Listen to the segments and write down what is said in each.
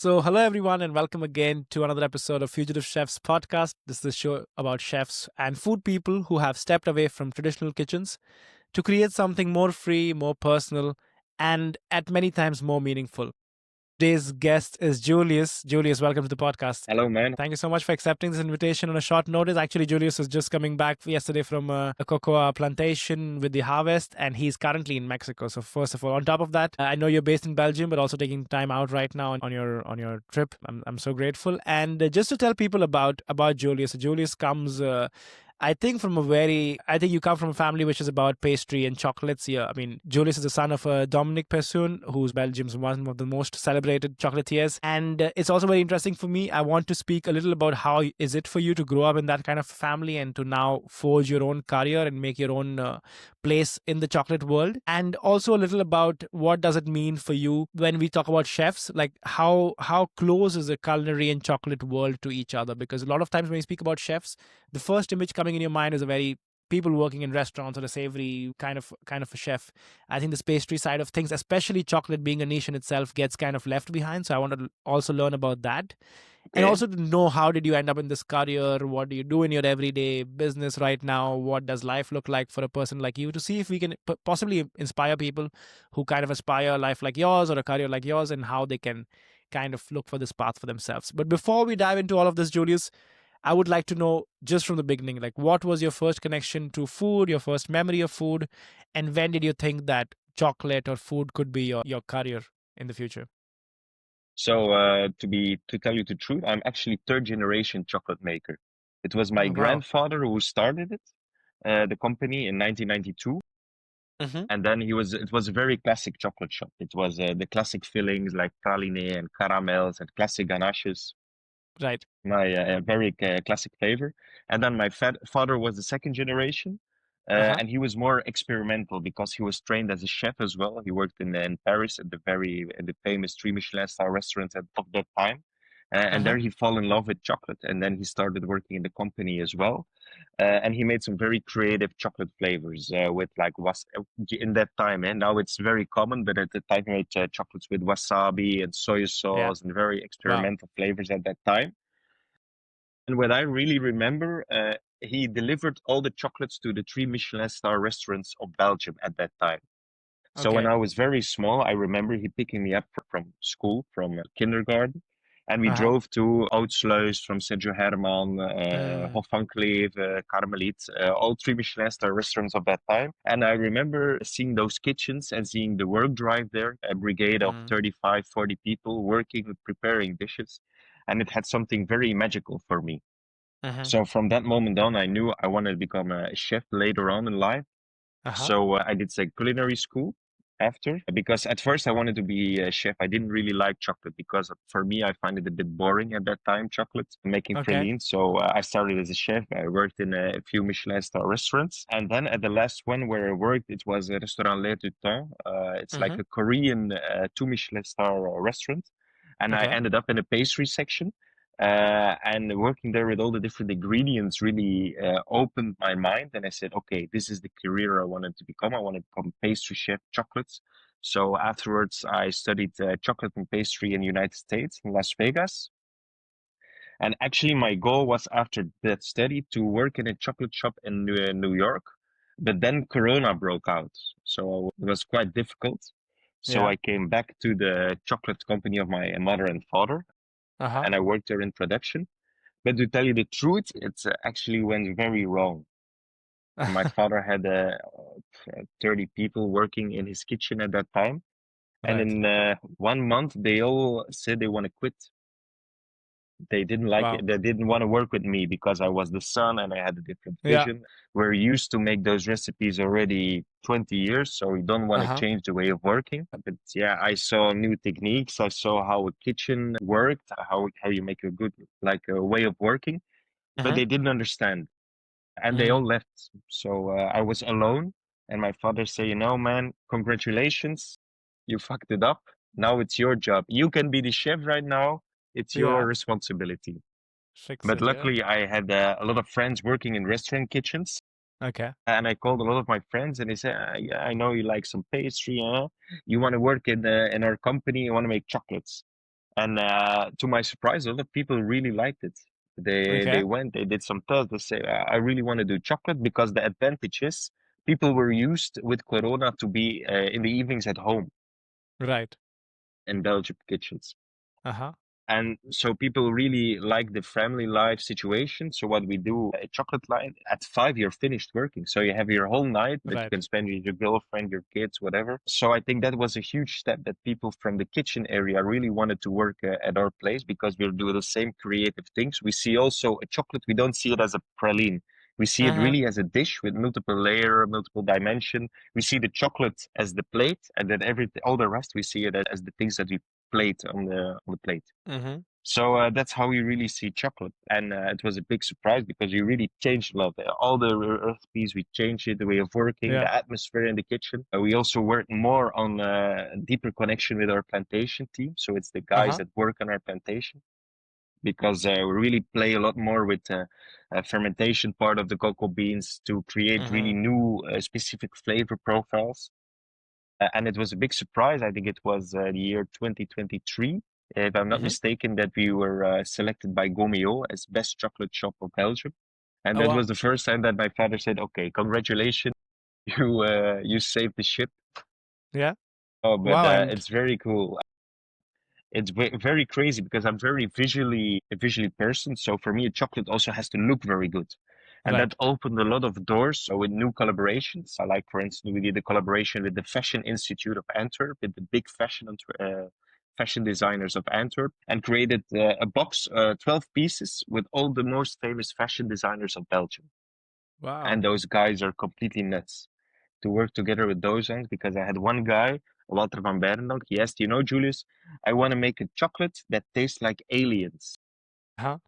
So, hello everyone, and welcome again to another episode of Fugitive Chefs podcast. This is a show about chefs and food people who have stepped away from traditional kitchens to create something more free, more personal, and at many times more meaningful. Today's guest is Julius. Julius, welcome to the podcast. Hello, man. Thank you so much for accepting this invitation on a short notice. Actually, Julius was just coming back yesterday from a cocoa plantation with the harvest, and he's currently in Mexico. So, first of all, on top of that, I know you're based in Belgium, but also taking time out right now on your trip. I'm so grateful. And just to tell people about Julius, Julius comes. I think you come from a family which is about pastry and chocolates. Yeah, I mean, Julius is the son of Dominic Persoone, who's Belgium's one of the most celebrated chocolatiers. And it's also very interesting for me. I want to speak a little about how is it for you to grow up in that kind of family and to now forge your own career and make your own place in the chocolate world. And also a little about what does it mean for you when we talk about chefs, like how close is the culinary and chocolate world to each other? Because a lot of times when you speak about chefs, the first image coming in your mind is a very people working in restaurants or a savory kind of a chef. I think this pastry side of things, especially chocolate being a niche in itself, gets kind of left behind. So I want to also learn about that. And Okay. also to know how did you end up in this career? What do you do in your everyday business right now? What does life look like for a person like you? To see if we can possibly inspire people who kind of aspire a life like yours or a career like yours and how they can kind of look for this path for themselves. But before we dive into all of this, Julius, I would like to know just from the beginning, like what was your first connection to food, your first memory of food, and when did you think that chocolate or food could be your career in the future? So, to tell you the truth, I'm actually third generation chocolate maker. It was my Oh, wow. grandfather who started it, the company in 1992, Hmm. and then it was a very classic chocolate shop. It was the classic fillings like praline and caramels and classic ganaches. Right. My very classic flavor. And then my father was the second generation, Uh-huh. and he was more experimental because he was trained as a chef as well. He worked in Paris at the famous three Michelin star restaurant of that time. And Uh-huh. there he fell in love with chocolate, and then he started working in the company as well. And he made some very creative chocolate flavors with like was in that time. And now it's very common, but at the time he made chocolates with wasabi and soy Yeah. sauce and very Wow. experimental flavors at that time. And what I really remember, he delivered all the chocolates to the three Michelin star restaurants of Belgium at that time. So when Okay. I was very small, I remember he picking me up from school, from kindergarten, and we Uh-huh. drove to Oudsluis from Sergio Herman, Uh, Hof van Cleef, Carmelite, all three Michelin star restaurants of that time. And I remember seeing those kitchens and seeing the work drive there, a brigade of mm, 35, 40 people working, preparing dishes. And it had something very magical for me. uh-huh. So from that moment on, I knew I wanted to become a chef later on in life. Uh-huh. So I did say culinary school after, because at first I wanted to be a chef. I didn't really like chocolate because for me, I find it a bit boring at that time, chocolate, making Okay. praline. So I started as a chef. I worked in a few Michelin star restaurants. And then at the last one where I worked, it was a Restaurant L'air du Temps. It's like Mm-hmm. a Korean two Michelin star restaurant. And I Okay. ended up in a pastry section. And working there with all the different ingredients really opened my mind. And I said, okay, this is the career I wanted to become. I want to become pastry chef, chocolates. So afterwards, I studied chocolate and pastry in the United States, in Las Vegas. And actually, my goal was after that study to work in a chocolate shop in New York. But then Corona broke out. So it was quite difficult. So Yeah. I came back to the chocolate company of my mother and father, Uh-huh. and I worked there in production. But to tell you the truth, it's actually went very wrong. My father had 30 people working in his kitchen at that time. And Right. in 1 month, they all said they want to quit. They didn't like Wow. it. They didn't want to work with me because I was the son and I had a different Yeah. vision. We're used to make those recipes already 20 years, so we don't want to Uh-huh. change the way of working. But yeah, I saw new techniques. I saw how a kitchen worked, how you make a good like a way of working, but Uh-huh. they didn't understand. And they all Mm. left. So I was alone. And my father said, you know, man, congratulations. You fucked it up. Now it's your job. You can be the chef right now. It's your Yeah. responsibility. Fix But it. Yeah. luckily, I had a lot of friends working in restaurant kitchens. Okay. And I called a lot of my friends and they said, yeah, I know you like some pastry. Huh? You want to work in our company. You want to make chocolates. And to my surprise, a lot of people really liked it. They Okay. went, they did some tests. They say, I really want to do chocolate because the advantage is people were used with Corona to be in the evenings at home Right. in Belgium kitchens. Uh-huh. And so people really like the family life situation. So what we do, a chocolate line, at 5 you're finished working. So you have your whole night that you Right. can spend with your girlfriend, your kids, whatever. So I think that was a huge step that people from the kitchen area really wanted to work at our place because we'll do the same creative things. We see also a chocolate, we don't see it as a praline. We see it Mm-hmm. really as a dish with multiple layer, multiple dimension. We see the chocolate as the plate, and then all the rest we see it as the things that we plate on the plate. Mm-hmm. So that's how we really see chocolate, and it was a big surprise because we really changed a lot. All the recipes, we changed it, the way of working, Yeah. the atmosphere in the kitchen. We also worked more on deeper connection with our plantation team. So it's the guys Uh-huh. that work on our plantation because we really play a lot more with fermentation part of the cocoa beans to create really Mm-hmm. new specific flavor profiles. And it was a big surprise. I think it was the year 2023, if I'm not Mm-hmm. mistaken, that we were selected by Gomeo as best chocolate shop of Belgium. And Oh that wow. was the first time that my father said, "Okay, congratulations, you saved the ship." Yeah. Oh, but Wow. And it's very cool. It's very crazy because I'm very visually person. So for me, a chocolate also has to look very good. And that right. opened a lot of doors with new collaborations. I like, for instance, we did a collaboration with the Fashion Institute of Antwerp, with the big fashion designers of Antwerp, and created a box, 12 pieces with all the most famous fashion designers of Belgium. And Wow. those guys are completely nuts to work together with those ones because I had one guy, Walter van Berendonk, he asked, Julius, I want to make a chocolate that tastes like aliens. Uh-huh.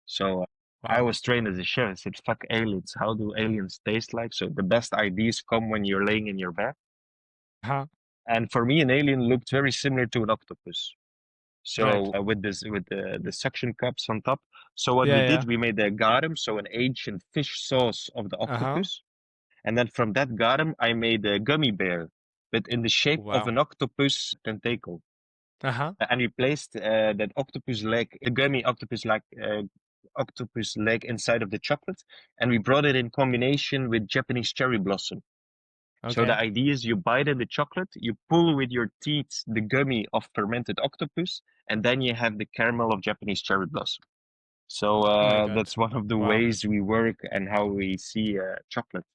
So I Wow. was trained as a chef. I said, fuck aliens. How do aliens taste like? So the best ideas come when you're laying in your bed. Uh-huh. And for me, an alien looked very similar to an octopus. Right. So with the suction cups on top. So what Yeah, we yeah. did, we made a garum, so an ancient fish sauce of the Uh-huh. octopus. And then from that garum, I made a gummy bear, but in the shape of Wow. an octopus tentacle. Uh-huh. And we placed that octopus leg, a gummy octopus leg inside of the chocolate, and we brought it in combination with Japanese cherry blossom. So the Okay. idea is you bite in the chocolate, you pull with your teeth the gummy of fermented octopus, and then you have the caramel of Japanese cherry blossom. So Oh my God. that's one of the Wow. ways we work and how we see chocolate.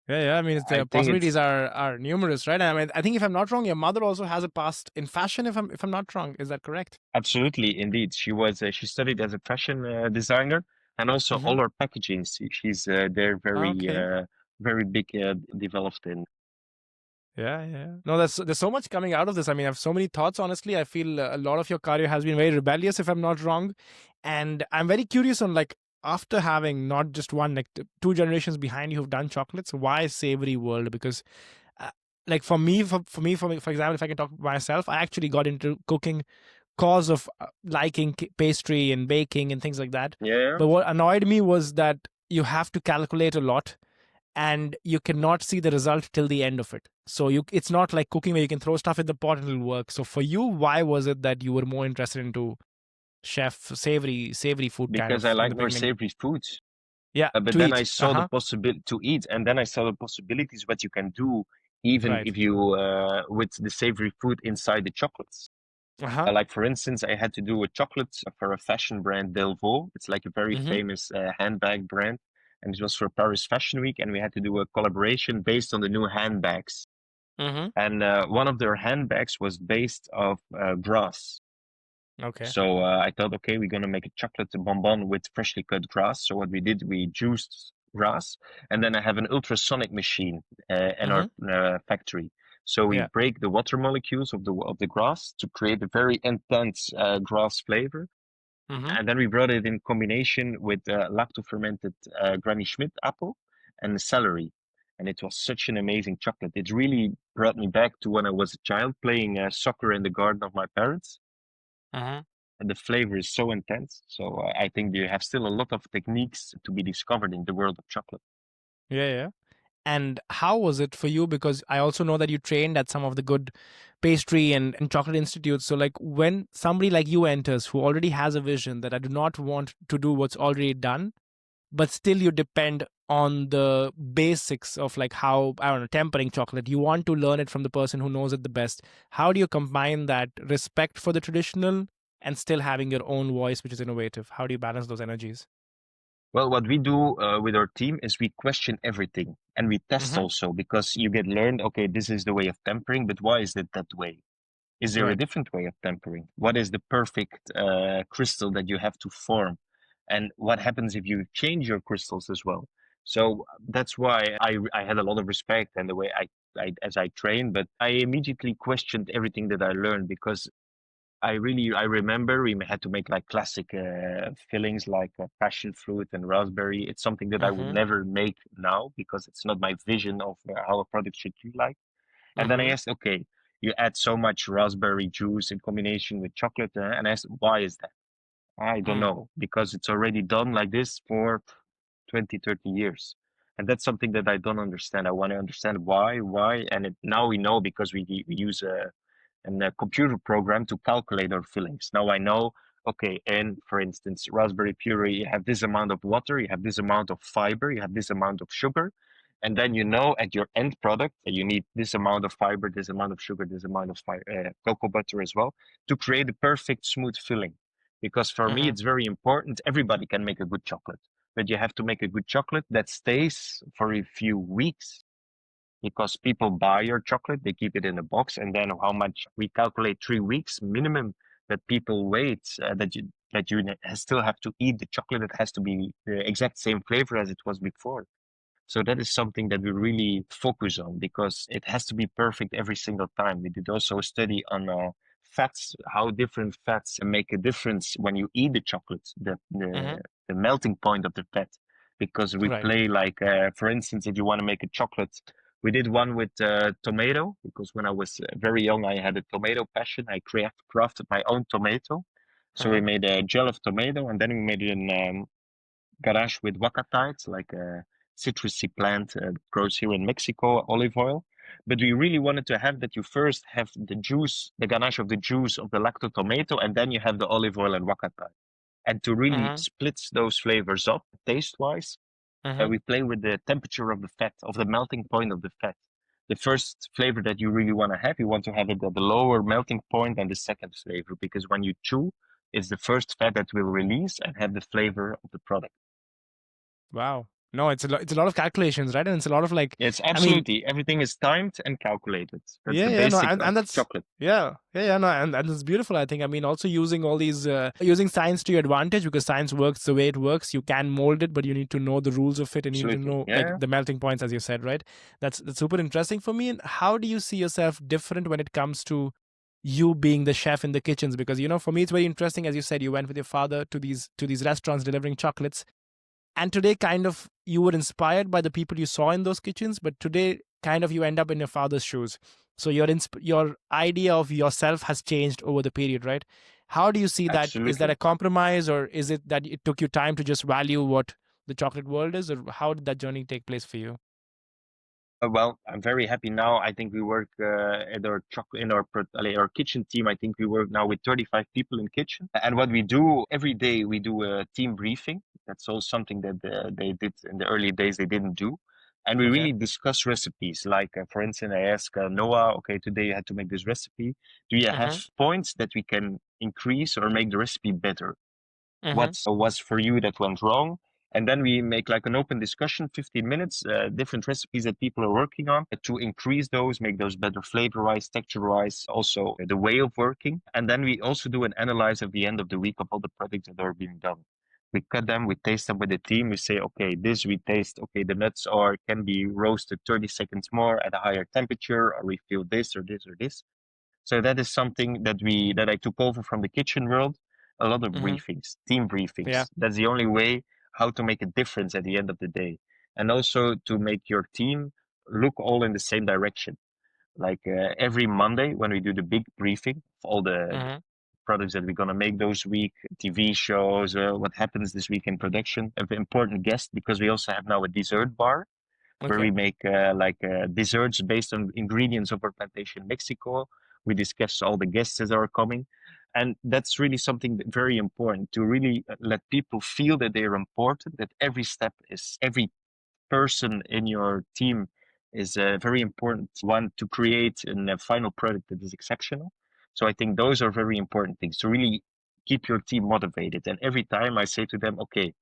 Yeah, yeah. I mean, I the think possibilities it's are numerous, right? I mean, I think if I'm not wrong, your mother also has a past in fashion. If I'm not wrong, is that correct? absolutely indeed. She studied as a fashion designer and also Mm-hmm. all her packaging. She's they're Okay. very big developed in. Yeah, yeah. No, there's so much coming out of this. I mean, I have so many thoughts. Honestly, I feel a lot of your career has been very rebellious, if I'm not wrong, and I'm very curious on like after having not just one, like two generations behind you who've done chocolates, why Savory World? Because uh, like for example, if I can talk about myself, I actually got into cooking cause of liking pastry and baking and things like that. Yeah, But what annoyed me was that you have to calculate a lot and you cannot see the result till the end of it. So it's not like cooking where you can throw stuff in the pot and it'll work. So for you, why was it that you were more interested into chef savory food kind because I of in like the more beginning? savory foods. Yeah, But to then I eat. saw the Uh-huh. possibility to eat, and then I saw the possibilities what you can do, even Right. if you with the savory food inside the chocolates. Uh-huh. Like for instance, I had to do a chocolate for a fashion brand, Delvaux. It's like a very Mm-hmm. famous handbag brand, and it was for Paris Fashion Week, and we had to do a collaboration based on the new handbags. Mm-hmm. And one of their handbags was based of grass. Okay. So I thought, okay, we're gonna make a chocolate bonbon with freshly cut grass. So what we did, we juiced grass, and then I have an ultrasonic machine in Mm-hmm. our factory. So we Yeah. break the water molecules of the grass to create a very intense grass flavor, Mm-hmm. and then we brought it in combination with lacto-fermented Granny Schmidt apple and celery. And it was such an amazing chocolate. It really brought me back to when I was a child playing soccer in the garden of my parents, Mm-hmm. and the flavor is so intense. So I think you have still a lot of techniques to be discovered in the world of chocolate. Yeah, yeah. And how was it for you? Because I also know that you trained at some of the good pastry and chocolate institutes. So, like, when somebody like you enters who already has a vision that I do not want to do what's already done, but still you depend on the basics of like how, I don't know, tempering chocolate. You want to learn it from the person who knows it the best. How do you combine that respect for the traditional and still having your own voice, which is innovative? How do you balance those energies? Well, what we do with our team is we question everything and we test Mm-hmm. also because you get learned, okay, this is the way of tempering, but why is it that way? Is there a Right. different way of tempering? What is the perfect crystal that you have to form? And what happens if you change your crystals as well? So that's why I had a lot of respect and the way as I trained, but I immediately questioned everything that I learned because I remember we had to make like classic fillings like passion fruit and raspberry. It's something that I would Mm-hmm. never make now because it's not my vision of how a product should be like. And then I Mm-hmm. asked, okay, you add so much raspberry juice in combination with chocolate, and I asked, why is that? I don't Mm. know, because it's already done like this for 20, 30 years. And that's something that I don't understand. I want to understand why. And now we know because we use a computer program to calculate our fillings. Now I know, okay, and for instance, raspberry puree, you have this amount of water, you have this amount of fiber, you have this amount of sugar. And then you know at your end product that you need this amount of fiber, this amount of sugar, this amount of cocoa butter as well to create a perfect smooth filling. Because for me, Mm-hmm. it's very important. Everybody can make a good chocolate, but you have to make a good chocolate that stays for a few weeks because people buy your chocolate, they keep it in a box, and then how much we calculate 3 weeks minimum that people wait that you still have to eat the chocolate. It has to be the exact same flavor as it was before. So that is something that we really focus on because it has to be perfect every single time. We did also a study on fats, how different fats make a difference when you eat the chocolate, Mm-hmm. the melting point of the fat. Because we Right. play like, for instance, if you want to make a chocolate, we did one with tomato because when I was very young, I had a tomato passion. I crafted my own tomato. So we Mm-hmm. made a gel of tomato and then we made it in garage with wacatite, it's like a citrusy plant grows here in Mexico, olive oil. But we really wanted to have that you first have the juice, the ganache of the juice of the lacto tomato, and then you have the olive oil and wacatite. And to really Mm-hmm. split those flavors up taste wise, Mm-hmm. we play with the temperature of the fat, of the melting point of the fat. The first flavor that you really want to have, you want to have it at the lower melting point than the second flavor, because when you chew, it's the first fat that will release and have the flavor of the product. Wow. No, it's a lot of calculations, right? And it's a lot of like, It's I mean, absolutely everything is timed and calculated. That's yeah, the yeah, no, basic of and that's chocolate. no, and it's beautiful. I think. I mean, also using all these using science to your advantage because science works the way it works. You can mold it, but you need to know the rules of it, and you need to Absolutely. know like Yeah. the melting points, as you said, right? That's super interesting for me. And how do you see yourself different when it comes to you being the chef in the kitchens? Because for me, it's very interesting. As you said, you went with your father to these restaurants delivering chocolates, and today kind of you were inspired by the people you saw in those kitchens, but today kind of you end up in your father's shoes, so your idea of yourself has changed over the period, right? How do you see that? Is that Absolutely. a compromise, or is it that it took you time to just value what the chocolate world is, or how did that journey take place for you? Well, I'm very happy now. I think we work at our chocolate in our kitchen team. I think we work now with 35 people in kitchen. And what we do every day, we do a team briefing. That's also something that they did in the early days. They didn't do. And we Okay. really discuss recipes. Like, for instance, I ask Noah, okay, today you had to make this recipe. Do you have Mm-hmm. points that we can increase or make the recipe better? Mm-hmm. What was for you that went wrong? And then we make like an open discussion, 15 minutes, different recipes that people are working on to increase those, make those better flavor wise, texture wise, also the way of working. And then we also do an analyze at the end of the week of all the products that are being done. We cut them, we taste them with the team. We say, okay, this we taste, okay, the nuts are can be roasted 30 seconds more at a higher temperature, or we feel this or this or this. So that is something that I took over from the kitchen world. A lot of Mm-hmm. briefings, team Yeah. briefings. That's the only way how to make a difference at the end of the day, and also to make your team look all in the same direction. Like every Monday when we do the big briefing of all the Mm-hmm. products that we're gonna make those week, TV shows, what happens this week in production, an important guest because we also have now a dessert bar where Okay. we make desserts based on ingredients of our plantation in Mexico. We discuss all the guests that are coming. And that's really something very important to really let people feel that they're important, that every person in your team is a very important one to create a final product that is exceptional. So I think those are very important things to really keep your team motivated. And every time I say to them, okay,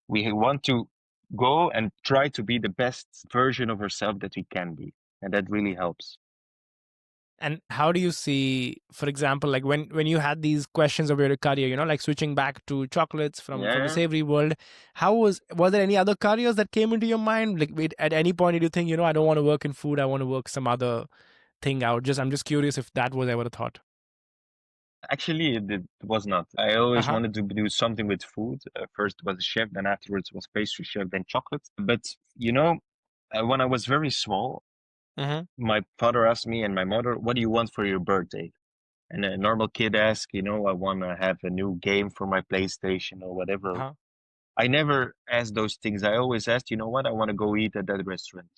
we want to go and try to be the best version of ourselves that we can be. And that really helps. And how do you see, for example, like when you had these questions of your career, like switching back to chocolates from the Yeah. savory world, how was there any other careers that came into your mind? Like at any point did you think, I don't want to work in food, I want to work some other thing out? I'm just curious if that was ever a thought. Actually, it was not. I always Uh-huh. wanted to do something with food. First was a chef, then afterwards was pastry chef, then chocolate. But when I was very small, Mm-hmm. my father asked me and my mother, "What do you want for your birthday?" And a normal kid asks, I want to have a new game for my PlayStation or whatever. Uh-huh. I never asked those things. I always asked, you know what? I want to go eat at that restaurant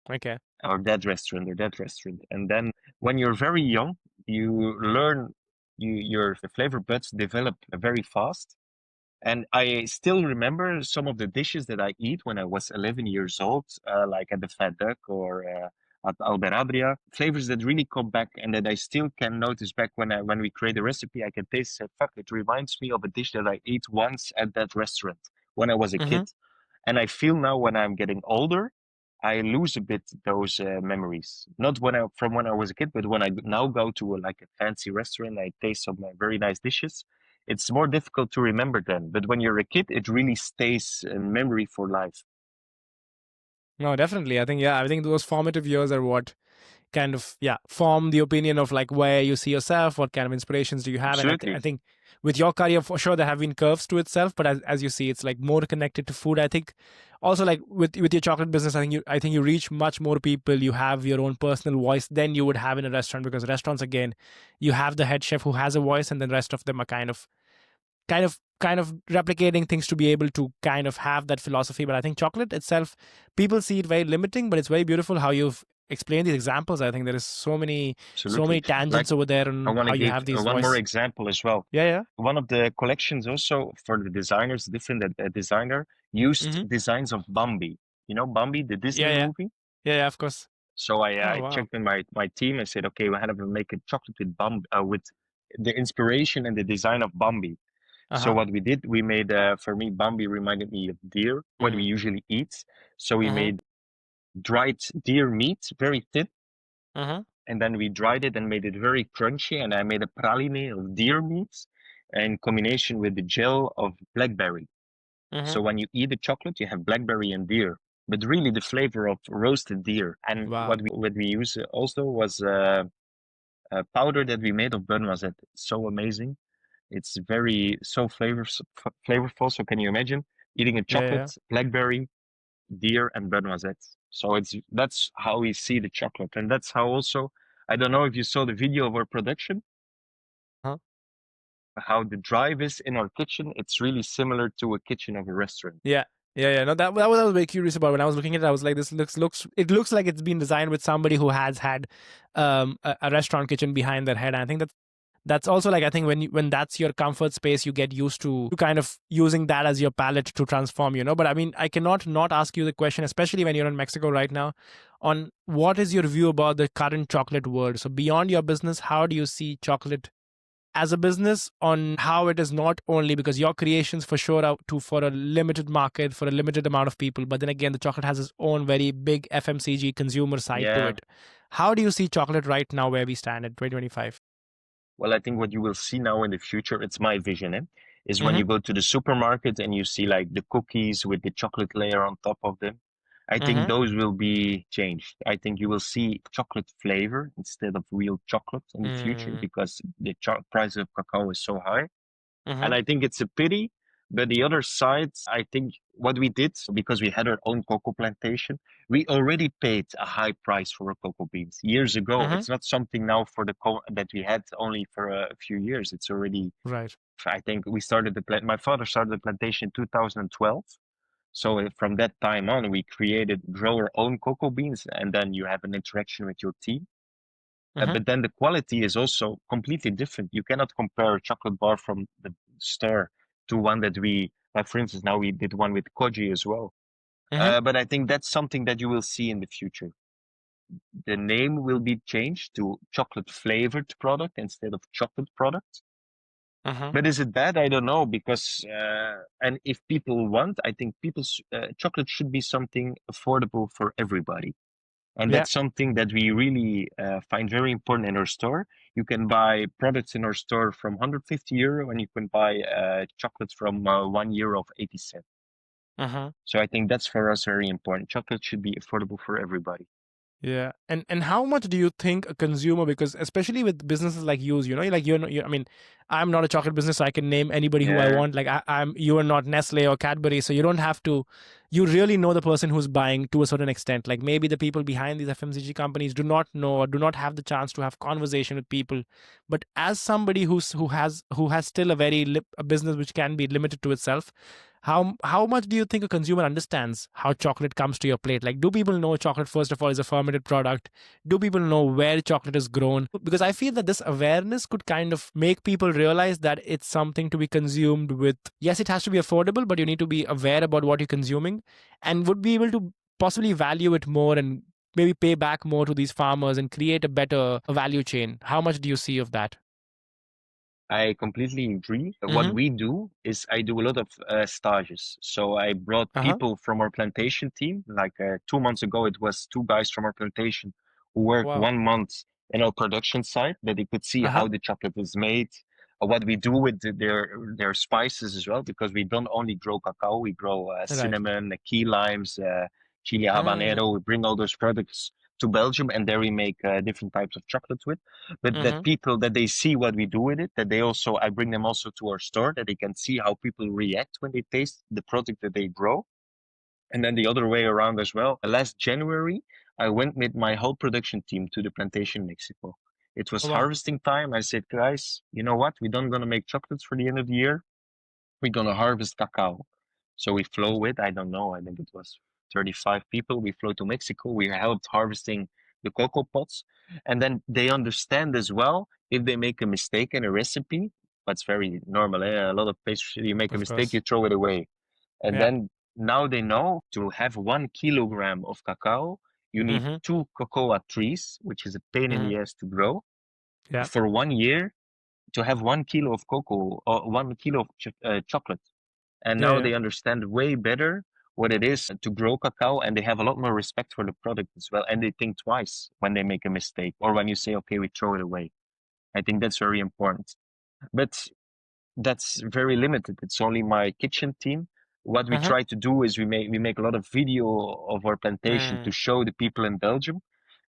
Okay. or that restaurant or that restaurant. And then when you're very young, you learn, your flavor buds develop very fast. And I still remember some of the dishes that I eat when I was 11 years old, like at the Fat Duck or at Albert Adria. Flavors that really come back and that I still can notice back when we create a recipe. I can taste, say, fuck, it reminds me of a dish that I ate once at that restaurant when I was a Mm-hmm. kid. And I feel now when I'm getting older, I lose a bit those memories. Not from when I was a kid, but when I now go to like a fancy restaurant, I taste some very nice dishes. It's more difficult to remember them. But when you're a kid, it really stays in memory for life. No, definitely. I think those formative years are what kind of form the opinion of like where you see yourself, what kind of inspirations do you have. And I Absolutely. think with your career, for sure, there have been curves to itself, but as you see, it's like more connected to food. I think also like with your chocolate business, I think you reach much more people. You have your own personal voice than you would have in a restaurant, because restaurants, again, you have the head chef who has a voice, and then the rest of them are kind of replicating things to be able to kind of have that philosophy. But I think chocolate itself, people see it very limiting, but it's very beautiful how you've explained these examples. I think there is so many Absolutely. Like tangents over there I on want how to you give have these one more voice. example as well. Yeah, yeah. One of the collections also for the designers, different designer used Mm-hmm. designs of Bambi. You know Bambi, the Disney Yeah, yeah. movie? Yeah, yeah, of course. So Oh, I wow. checked with my team and said, okay, we had to make a chocolate with the inspiration and the design of Bambi. So Uh-huh. what we did, we made for me Bambi reminded me of deer, what we Mm. usually eat. So we Mm-hmm. made dried deer meat, very thin, Mm-hmm. and then we dried it and made it very crunchy. And I made a praline of deer meat in combination with the gel of blackberry. Mm-hmm. So when you eat the chocolate, you have blackberry and deer, but really the flavor of roasted deer. And Wow. what we use also was a powder that we made of beurre noisette. It's so amazing. It's very so flavorful. So can you imagine eating a Yeah, chocolate, yeah. blackberry, deer, and beurre noisette? So that's how we see the chocolate, and that's how also. I don't know if you saw the video of our production, Huh? how the drive is in our kitchen. It's really similar to a kitchen of a restaurant. Yeah. Yeah, yeah. No, that was I was very curious about. When I was looking at it, I was like, this looks like it's been designed with somebody who has had a restaurant kitchen behind their head. And I think that's also like, I think when that's your comfort space, you get used to kind of using that as your palette to transform. But I mean, I cannot not ask you the question, especially when you're in Mexico right now, on what is your view about the current chocolate world. So beyond your business, how do you see chocolate as a business, on how it is not only because your creations for sure are for a limited market, for a limited amount of people, but then again, the chocolate has its own very big FMCG consumer side to Yeah. it. How do you see chocolate right now where we stand in 2025? Well, I think what you will see now in the future, it's my vision, is when Mm-hmm. you go to the supermarket and you see like the cookies with the chocolate layer on top of them. I think Mm-hmm. those will be changed. I think you will see chocolate flavor instead of real chocolate in the future Mm-hmm. because the price of cacao is so high. And Mm-hmm. I think it's a pity. But the other side, I think what we did, because we had our own cocoa plantation, we already paid a high price for our cocoa beans years ago. Mm-hmm. It's not something now for that we had only for a few years. It's already, Right. I think we started my father started the plantation in 2012. So from that time on, we grow our own cocoa beans, and then you have an interaction with your team. Mm-hmm. But then the quality is also completely different. You cannot compare a chocolate bar from the store to one that like for instance, now we did one with koji as well. Mm-hmm. But I think that's something that you will see in the future. The name will be changed to chocolate flavored product instead of chocolate product. Mm-hmm. But is it bad? I don't know, because and if people want, I think chocolate should be something affordable for everybody. And Yeah. that's something that we really find very important in our store. You can buy products in our store from 150 euro, and you can buy chocolates from 1 euro of 80 cents. Mm-hmm. So I think that's for us very important. Chocolate should be affordable for everybody. Yeah, and how much do you think a consumer, because especially with businesses like yours, like I mean, I'm not a chocolate business, so I can name anybody who I Yeah, want. Like I'm, you are not Nestle or Cadbury, so you don't have to. You really know the person who's buying to a certain extent. Like maybe the people behind these FMCG companies do not know or do not have the chance to have conversation with people. But as somebody who has still a business which can be limited to itself, how much do you think a consumer understands how chocolate comes to your plate? Like, do people know chocolate, first of all, is a fermented product? Do people know where chocolate is grown? Because I feel that this awareness could kind of make people realize that it's something to be consumed with. Yes, it has to be affordable, but you need to be aware about what you're consuming, and would be able to possibly value it more and maybe pay back more to these farmers and create a better value chain. How much do you see of that? I completely agree. What Mm-hmm. we do is I do a lot of stages. So I brought Uh-huh. people from our plantation team. Like 2 months ago, it was two guys from our plantation who worked Wow. 1 month in our production site, that they could see how Uh-huh. the chocolate is made, what we do with their spices as well, because we don't only grow cacao, we grow Right. cinnamon, key limes, chili Mm-hmm. habanero. We bring all those products to Belgium, and there we make different types of chocolates with. But that Mm-hmm. people, that they see what we do with it, that they also, I bring them also to our store, that they can see how people react when they taste the product that they grow. And then the other way around as well. Last January, I went with my whole production team to the plantation in Mexico. It was Oh, wow. harvesting time. I said, guys, you know what? We don't gonna make chocolates for the end of the year. We're gonna harvest cacao. So we flew with, I don't know, I think it was 35 people. We flew to Mexico. We helped harvesting the cocoa pods. And then they understand as well, if they make a mistake in a recipe, that's very normal. A lot of places, you make a Of mistake, you course. throw it away. And Yeah. then now they know, to have 1 kilogram of cacao, you need Mm-hmm. two cocoa trees, which is a pain in Mm-hmm. the ass to grow. Yeah. For 1 year, to have 1 kilo of cocoa or 1 kilo of chocolate. And Yeah. now Yeah. they understand way better what it is to grow cacao, and they have a lot more respect for the product as well. And they think twice when they make a mistake, or when you say, okay, we throw it away. I think that's very important. But that's very limited. It's only my kitchen team. What we Mm-hmm. try to do is we make a lot of video of our plantation to Mm. show the people in Belgium,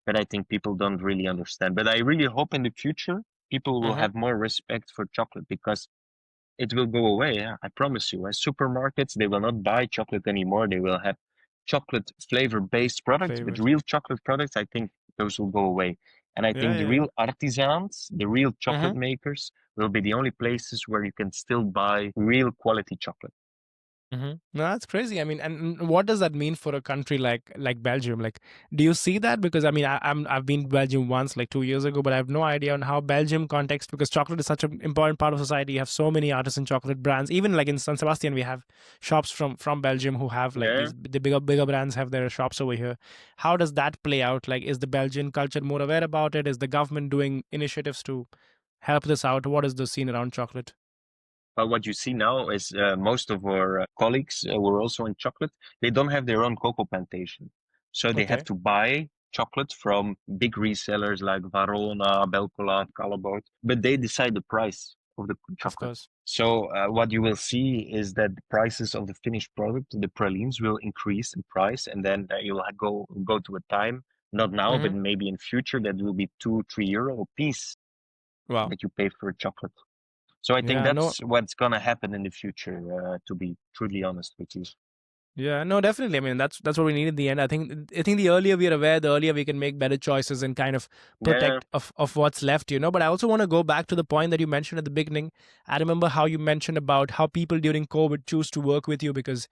but I think people don't really understand. But I really hope in the future people will Mm-hmm. have more respect for chocolate, because it will go away. Yeah, I promise you. As supermarkets, they will not buy chocolate anymore. They will have chocolate flavor based products, but Favorite. real chocolate products, I think those will go away. And I Yeah. think the Yeah. Yeah. real artisans, the real chocolate Mm-hmm. makers, will be the only places where you can still buy real quality chocolate. Mm-hmm. No, that's crazy. I mean, and what does that mean for a country like Belgium? Like, do you see that? Because I mean, I've been to Belgium once, like 2 years ago, but I have no idea on how Belgium context, because chocolate is such an important part of society. You have so many artisan chocolate brands. Even like in San Sebastian, we have shops from Belgium who have like Yeah. the bigger brands have their shops over here. How does that play out? Like, is the Belgian culture more aware about it? Is the government doing initiatives to help this out? What is the scene around chocolate? But what you see now is most of our colleagues who are also in chocolate, they don't have their own cocoa plantation. So they have Okay, to buy chocolate from big resellers like Varona, Belcola, Callebaut, but they decide the price of the of chocolate. course. So what you will see is that the prices of the finished product, the pralines, will increase in price, and then you'll go to a time, not now, but Mm-hmm. maybe in future, that will be 2-3 euro a piece Wow. that you pay for a chocolate. So I think Yeah. No. that's what's gonna happen in the future, to be truly honest with you. Yeah, no, definitely. I mean, that's what we need in the end. I think the earlier we are aware, the earlier we can make better choices and kind of Yeah, protect of what's left. But I also want to go back to the point that you mentioned at the beginning. I remember how you mentioned about how people during COVID choose to work with you because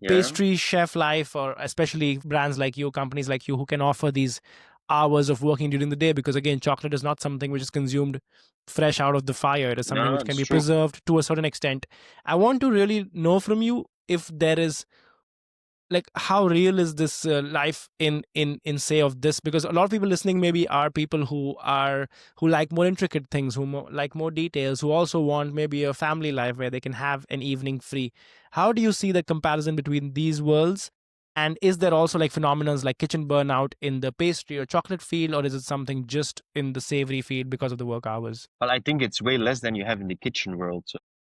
Yeah. pastry chef life, or especially brands like you, companies like you, who can offer these hours of working during the day? Because again, chocolate is not something which is consumed fresh out of the fire. It is something No, which can it's be true. preserved to a certain extent. I want to really know from you if there is, like, how real is this life in say of this, because a lot of people listening maybe are people who like more intricate things, like more details, who also want maybe a family life where they can have an evening free. How do you see the comparison between these worlds? And is there also like phenomenons like kitchen burnout in the pastry or chocolate field, or is it something just in the savory field because of the work hours? Well, I think it's way less than you have in the kitchen world.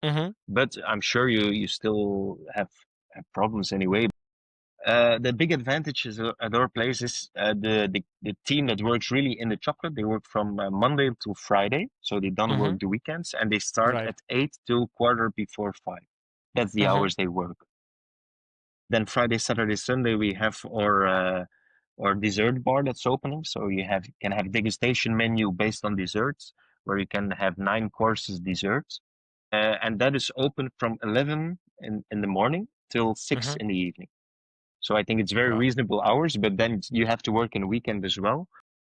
Mm-hmm. But I'm sure you still have problems anyway. The big advantage is at our place is the team that works really in the chocolate. They work from Monday to Friday, so they don't Mm-hmm. work the weekends, and they start Right. at 8 till quarter before 5. That's the Mm-hmm. hours they work. Then Friday, Saturday, Sunday we have our dessert bar that's opening. So can have degustation menu based on desserts, where you can have 9 courses desserts, and that is open from 11 in the morning till 6 Mm-hmm. in the evening. So I think it's very Wow. reasonable hours, but then you have to work in a weekend as well.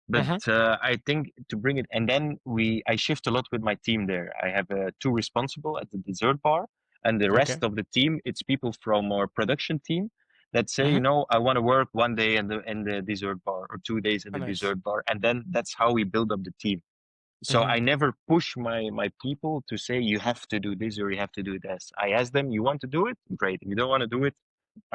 But Mm-hmm. I think to bring it, and then I shift a lot with my team there. I have two responsible at the dessert bar, and the Okay. rest of the team, it's people from our production team that say, Mm-hmm. I want to work one day in the dessert bar or 2 days in Oh, the nice. dessert bar, and then that's how we build up the team. So Mm-hmm. I never push my people to say you have to do this or you have to do this. I ask them, you want to do it? Great. If you don't want to do it,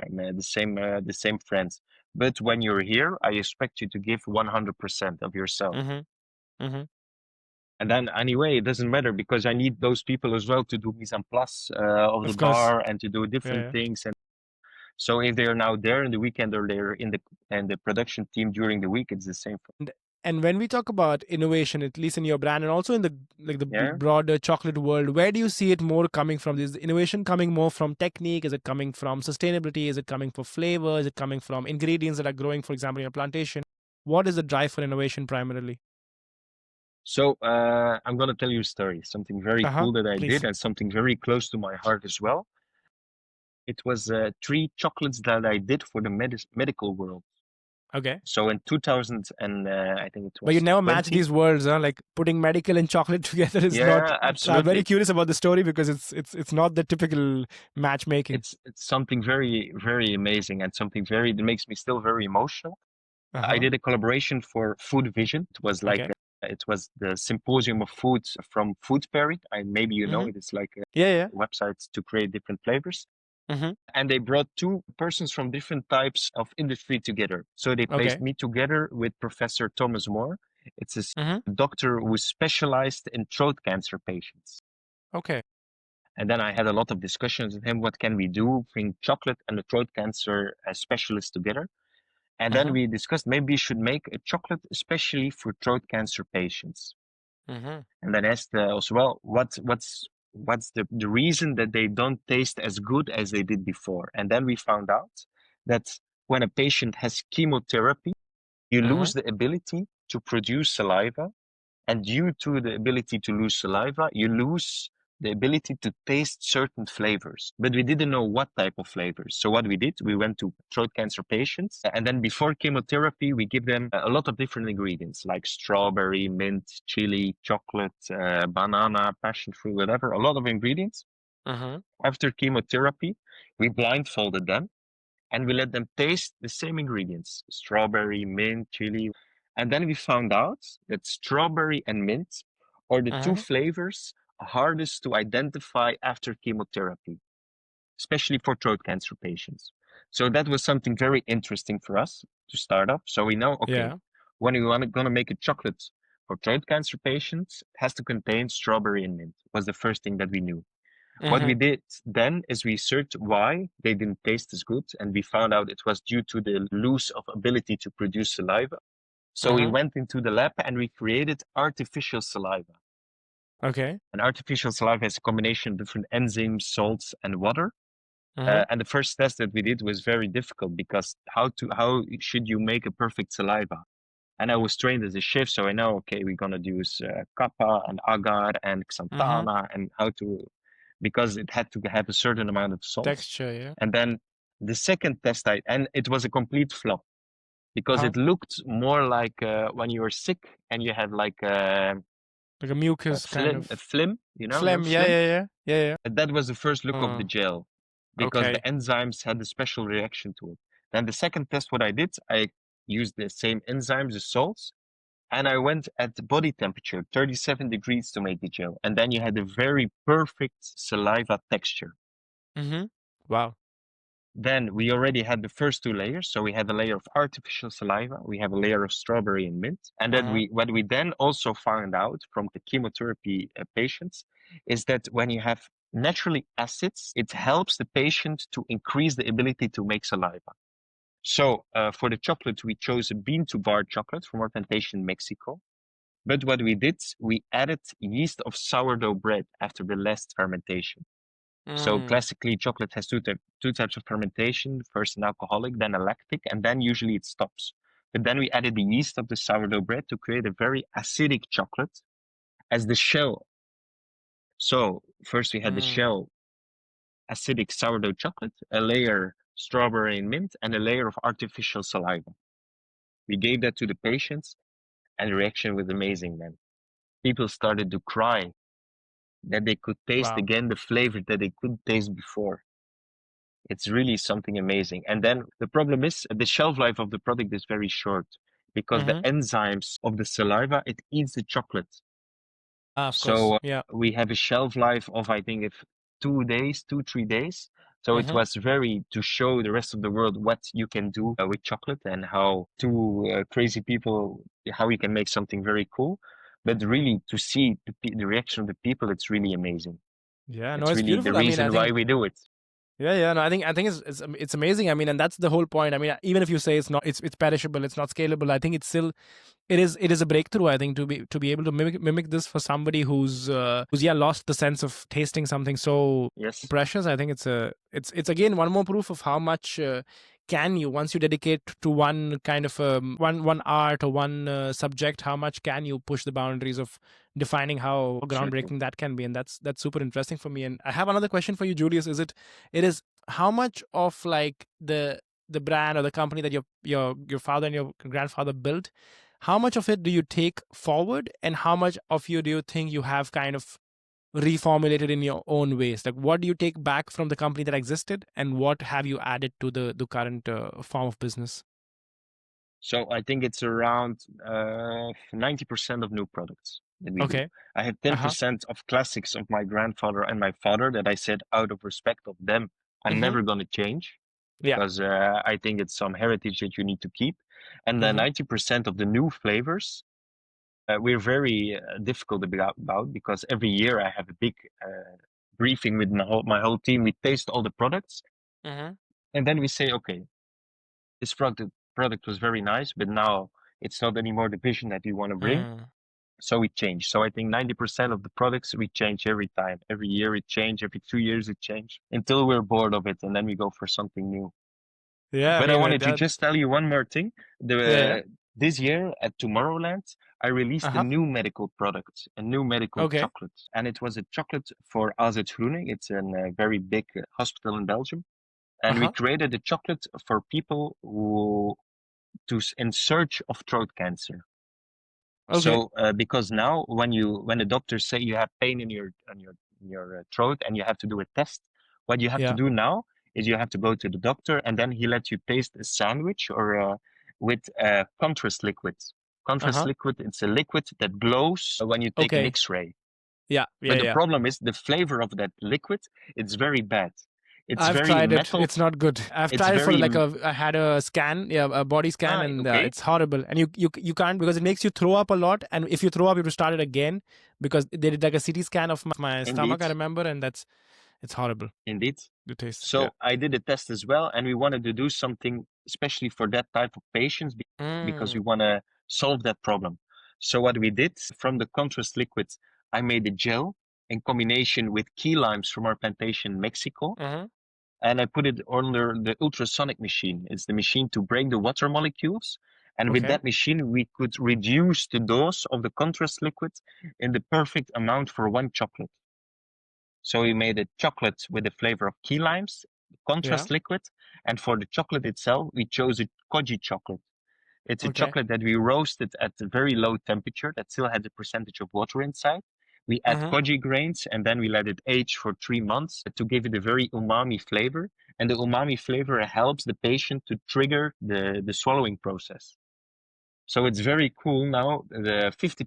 fine. The same friends. But when you're here, I expect you to give 100% of yourself. Mm-hmm. Mm-hmm. And then anyway, it doesn't matter because I need those people as well to do mise en place of the Of course. bar and to do Yeah, different yeah. things. And so if they're now there in the weekend or they're in the production team during the week, it's the same. And, and when we talk about innovation, at least in your brand and also in the like the Yeah. broader chocolate world, where do you see it more coming from? Is the innovation coming more from technique? Is it coming from sustainability? Is it coming from flavor? Is it coming from ingredients that are growing, for example, in your plantation? What is the drive for innovation primarily? So I'm gonna tell you a story, something very Uh huh. cool that I did Please. and something very close to my heart as well. It was 3 chocolates that I did for the medical world. Okay. So in 2000 and I think it But you was never match 20. these worlds, huh? Like putting medical and chocolate together is not. Yeah, I'm very absolutely. curious about the story because it's not the typical matchmaking. It's something very, very amazing and something very that makes me still very emotional. Uh I huh. did a collaboration for Food Vision. It was like Okay. it was the symposium of foods from Food Fairy. Maybe you know Mm-hmm. it. It's like Yeah. Yeah. websites to create different flavors. Mm-hmm. And they brought two persons from different types of industry together. So they placed Okay. me together with Professor Thomas Moore. It's a Mm-hmm. doctor who's specialized in throat cancer patients. Okay. And then I had a lot of discussions with him. What can we do? Bring chocolate and the throat cancer specialist together. And then Mm-hmm. we discussed maybe we should make a chocolate especially for throat cancer patients. Mm-hmm. And then asked as well, what's the reason that they don't taste as good as they did before? And then we found out that when a patient has chemotherapy, you Mm-hmm. lose the ability to produce saliva, and due to the ability to lose saliva, you lose the ability to taste certain flavors. But we didn't know what type of flavors. So what we did, we went to throat cancer patients, and then before chemotherapy, we give them a lot of different ingredients like strawberry, mint, chili, chocolate, banana, passion fruit, whatever, a lot of ingredients. Mm-hmm. After chemotherapy, we blindfolded them and we let them taste the same ingredients, strawberry, mint, chili. And then we found out that strawberry and mint are the two Mm-hmm. flavors hardest to identify after chemotherapy, especially for throat cancer patients. So that was something very interesting for us to start up. So we know, okay, Yeah. when we want to gonna make a chocolate for throat cancer patients, it has to contain strawberry and mint. Was the first thing that we knew. What Mm-hmm. we did then is we searched why they didn't taste as good, and we found out it was due to the loss of ability to produce saliva. So we Mm-hmm. went into the lab and we created artificial saliva. Okay. And artificial saliva is a combination of different enzymes, salts, and water. Mm-hmm. And the first test that we did was very difficult because how should you make a perfect saliva? And I was trained as a chef, so I know, okay, we're gonna use kappa and agar and Mm-hmm. xanthana and how to, because it had to have a certain amount of salt. Texture. Yeah. And then The second test and it was a complete flop because Uh-huh. it looked more like when you were sick and you had like Like a mucus kind a of phlegm, you know, phlegm. Yeah, phlegm. yeah, yeah, yeah, yeah. That was the first look of the Uh, gel because the okay. enzymes had a special reaction to it. Then the second test, what I did, I used the same enzymes, the salts, and I went at body temperature, 37 degrees to make the gel. And then you had a very perfect saliva texture. Mm-hmm. Wow. Then we already had the first two layers. So we had a layer of artificial saliva, we have a layer of strawberry and mint. And then Uh-huh. what we then also found out from the chemotherapy patients is that when you have naturally acids, it helps the patient to increase the ability to make saliva. So for the chocolate, we chose a bean to bar chocolate from our plantation in Mexico. But what we did, we added yeast of sourdough bread after the last fermentation. So Mm. classically, chocolate has two types of fermentation, first an alcoholic, then a lactic, and then usually it stops. But then we added the yeast of the sourdough bread to create a very acidic chocolate as the shell. So first we had the Mm. shell, acidic sourdough chocolate, a layer strawberry and mint, and a layer of artificial saliva. We gave that to the patients, and the reaction was amazing then. People started to cry that they could taste Wow. again the flavor that they couldn't taste before. It's really something amazing. And then the problem is the shelf life of the product is very short because the Mm-hmm. enzymes of the saliva, it eats the chocolate. Ah, of course. So Yeah. we have a shelf life of, I think, if 2 days, 3 days. So it Mm-hmm. was very to show the rest of the world what you can do with chocolate and how two crazy people, how you can make something very cool. But really to see the reaction of the people, it's really amazing. Yeah. No, It's it's really the beautiful. I mean, I reason why think. we do it. Yeah, yeah. No, I think it's amazing. I mean, and that's the whole point. I mean, even if you say it's perishable, it's not scalable. I think it's still it is a breakthrough. I think to be able to mimic this for somebody who's lost the sense of tasting something so Yes, precious. I think it's again one more proof of how much can you, once you dedicate to one kind of one art or one subject, how much can you push the boundaries of defining how absolutely. groundbreaking that can be. And that's super interesting for me. And I have another question for you, Julius. It is how much of like the brand or the company that your father and your grandfather built, how much of it do you take forward, and how much of you do you think you have kind of reformulated in your own ways? Like, what do you take back from the company that existed, and what have you added to the current form of business? So I think it's around 90% of new products that we do. Okay. I have Uh-huh. 10% of classics of my grandfather and my father that I said out of respect of them, I'm Mm-hmm. never going to change Yeah. because I think it's some heritage that you need to keep. And then Mm-hmm. 90% of the new flavors, we're very difficult about because every year I have a big briefing with my whole team. We taste all the products Mm-hmm. and then we say, okay, this product was very nice, but now it's not anymore the vision that we want to bring. Mm. So we change. So I think 90% of the products we change every time. Every year it change, every 2 years it change until we're bored of it and then we go for something new. Yeah, I But I mean wanted to that. just tell you one more thing. Yeah, yeah. This year at Tomorrowland, I released a Uh-huh. new medical product, a new medical Okay. chocolate. And it was a chocolate for AZ Groening. It's a very big hospital in Belgium. And we Uh-huh. created a chocolate for people who in search of throat cancer. Okay. So because now when the doctors say you have pain in your throat and you have to do a test, what you have to Yeah. do now is you have to go to the doctor and then he lets you taste a sandwich or with contrast liquid. Contrast Uh-huh. liquid, it's a liquid that glows when you take an Okay. X-ray. Yeah. Yeah. But the Yeah. problem is the flavor of that liquid, it's very bad. It's I've very tried it. metal. It's not good. I've It's tried it for very like I had a scan, yeah, a body scan, and okay, it's horrible. And you can't, because it makes you throw up a lot. And if you throw up, you have to start it again, because they did like a CT scan of my indeed, stomach, I remember, and it's horrible. indeed. The taste. Yeah. So I did a test as well, and we wanted to do something especially for that type of patients because we Mm. want to solve that problem. So what we did from the contrast liquid, I made a gel in combination with key limes from our plantation in Mexico, Mm-hmm. and I put it under the ultrasonic machine. It's the machine to break the water molecules. And with Okay. that machine, we could reduce the dose of the contrast liquid in the perfect amount for one chocolate. So we made a chocolate with the flavor of key limes, Yeah. contrast liquid. And for the chocolate itself, we chose a koji chocolate. It's a Okay. chocolate that we roasted at a very low temperature that still has a percentage of water inside. We add Mm-hmm. koji grains and then we let it age for 3 months to give it a very umami flavor. And the umami flavor helps the patient to trigger the swallowing process. So it's very cool now. The 50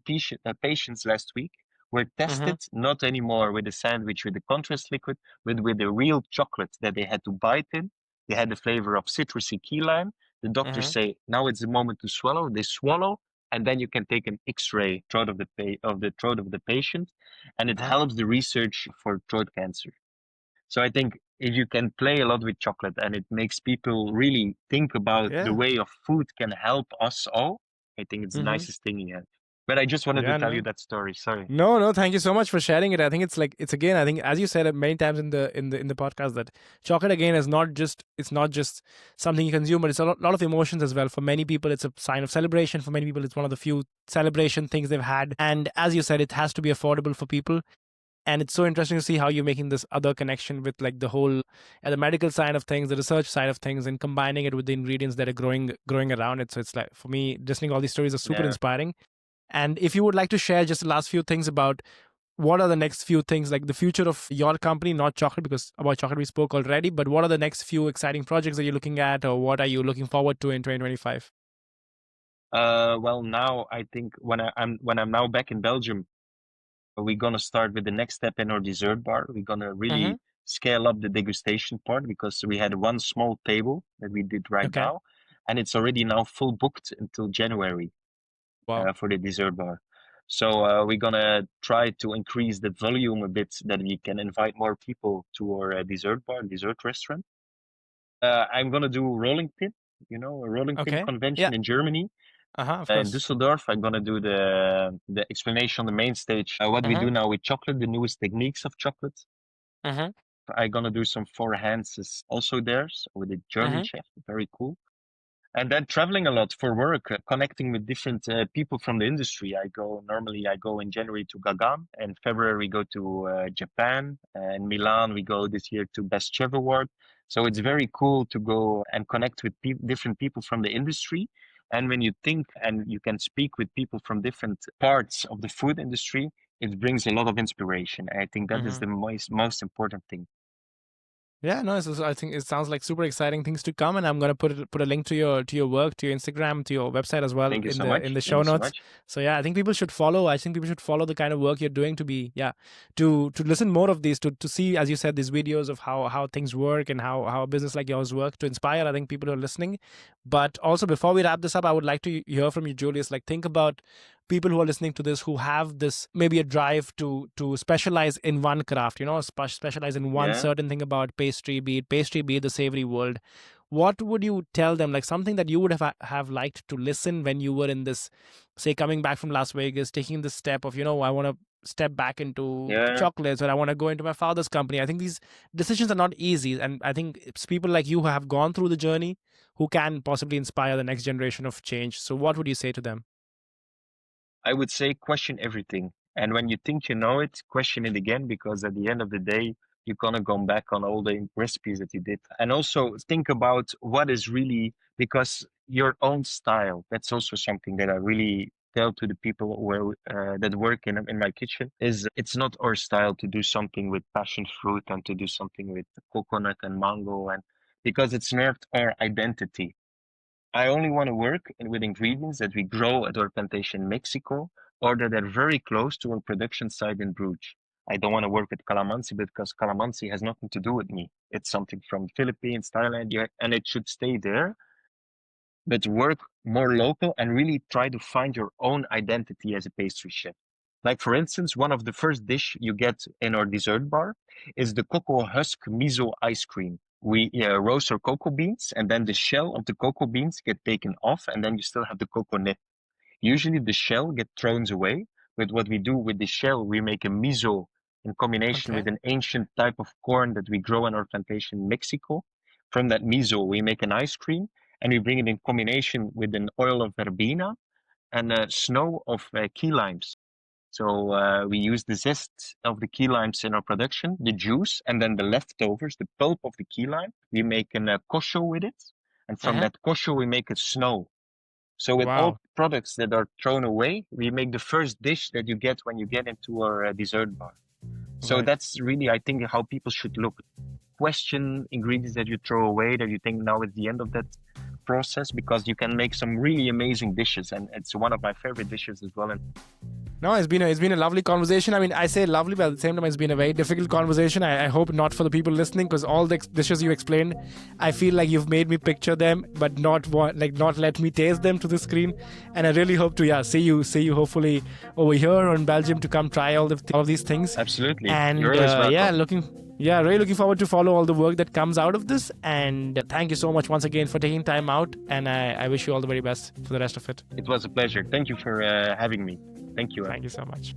patients last week were Mm-hmm. tested not anymore with a sandwich with the contrast liquid, but with the real chocolate that they had to bite in. They had the flavor of citrusy key lime. The doctors Mm-hmm. say now it's the moment to swallow. They swallow, and then you can take an X-ray throat of the throat of the patient, and it Uh-huh. helps the research for throat cancer. So I think if you can play a lot with chocolate and it makes people really think about the Yeah. way of food can help us all, I think it's the Mm-hmm. nicest thing you have. But I just wanted to Yeah, tell you no. that story. Sorry. No, no, thank you so much for sharing it. I think it's like it's again, I think as you said it many times in the podcast that chocolate again is not just it's not just something you consume, but it's a lot of emotions as well. For many people it's a sign of celebration. For many people it's one of the few celebration things they've had. And as you said, it has to be affordable for people. And it's so interesting to see how you're making this other connection with like the whole the medical side of things, the research side of things, and combining it with the ingredients that are growing around it. So it's like for me, listening to all these stories are super Yeah. inspiring. And if you would like to share just the last few things about what are the next few things, like the future of your company, not chocolate, because about chocolate we spoke already, but what are the next few exciting projects that you're looking at, or what are you looking forward to in 2025? Well, now I think when I'm now back in Belgium, we're gonna start with the next step in our dessert bar. We're gonna Mm-hmm. really scale up the degustation part because we had one small table that we did right Okay. now, and it's already now full booked until January. Wow. For the dessert bar. So we're gonna try to increase the volume a bit that we can invite more people to our dessert bar, dessert restaurant. I'm gonna do rolling pin, a rolling pin Okay. Yeah. convention in Germany. Uh-huh. Of In course. Düsseldorf, I'm gonna do the explanation on the main stage. What we Mm-hmm. do now with chocolate, the newest techniques of chocolate. Mm-hmm. I'm gonna do some four hands also there with a German Mm-hmm. chef. Very cool. And then traveling a lot for work, connecting with different people from the industry. Normally I go in January to Gagan. In February we go to Japan. In Milan we go this year to Best Chef Award. So it's very cool to go and connect with different people from the industry. And when you think and you can speak with people from different parts of the food industry, it brings a lot of inspiration. I think that is Mm-hmm. the most important thing. Yeah, no, I think it sounds like super exciting things to come, and I'm gonna put a link to your work, to your Instagram, to your website as well Thank you so in much. the Thank show you so notes. much. So yeah, I think people should follow. I think people should follow the kind of work you're doing to be to listen more of these to see, as you said, these videos of how things work and how a business like yours work to inspire. I think people who are listening. But also before we wrap this up, I would like to hear from you, Julius. Like think about people who are listening to this who have this maybe a drive to specialize in one craft, specialize in one Yeah. certain thing about pastry, be it the savory world. What would you tell them, like something that you would have liked to listen when you were in this, say, coming back from Las Vegas, taking the step of, I want to step back into Yeah. chocolates, or I want to go into my father's company. I think these decisions are not easy, and I think it's people like you who have gone through the journey who can possibly inspire the next generation of change. So what would you say to them? I would say question everything. And when you think you know it, question it again, because at the end of the day, you're gonna go back on all the recipes that you did. And also think about what is really, because your own style, that's also something that I really tell to the people that work in my kitchen, is it's not our style to do something with passion fruit and to do something with coconut and mango, and because it's not our identity. I only want to work with ingredients that we grow at our plantation in Mexico or that are very close to our production site in Bruges. I don't want to work with calamansi because calamansi has nothing to do with me. It's something from Philippines, Thailand, yeah, and it should stay there, but work more local and really try to find your own identity as a pastry chef. Like for instance, one of the first dish you get in our dessert bar is the cocoa husk miso ice cream. We roast our cocoa beans and then the shell of the cocoa beans get taken off and then you still have the cocoa nib. Usually the shell gets thrown away, but what we do with the shell, we make a miso in combination Okay. with an ancient type of corn that we grow in our plantation in Mexico. From that miso, we make an ice cream and we bring it in combination with an oil of verbena and snow of key limes. So we use the zest of the key limes in our production, the juice, and then the leftovers, the pulp of the key lime. We make a kosho with it, and from Uh-huh. that kosho we make a snow. So with all Wow. products that are thrown away, we make the first dish that you get when you get into our dessert bar. So Right. that's really, I think, how people should look. Question ingredients that you throw away, that you think now is the end of that process, because you can make some really amazing dishes, and it's one of my favorite dishes as well. And No, it's been a lovely conversation. I mean, I say lovely, but at the same time, it's been a very difficult conversation. I hope not for the people listening, because all the dishes you explained, I feel like you've made me picture them, but not let me taste them to the screen. And I really hope to see you hopefully over here or in Belgium to come try all of these things. absolutely, And you're always welcome. really looking forward to follow all the work that comes out of this. And thank you so much once again for taking time out. And I wish you all the very best for the rest of it. It was a pleasure. Thank you for having me. Thank you. Thank you so much.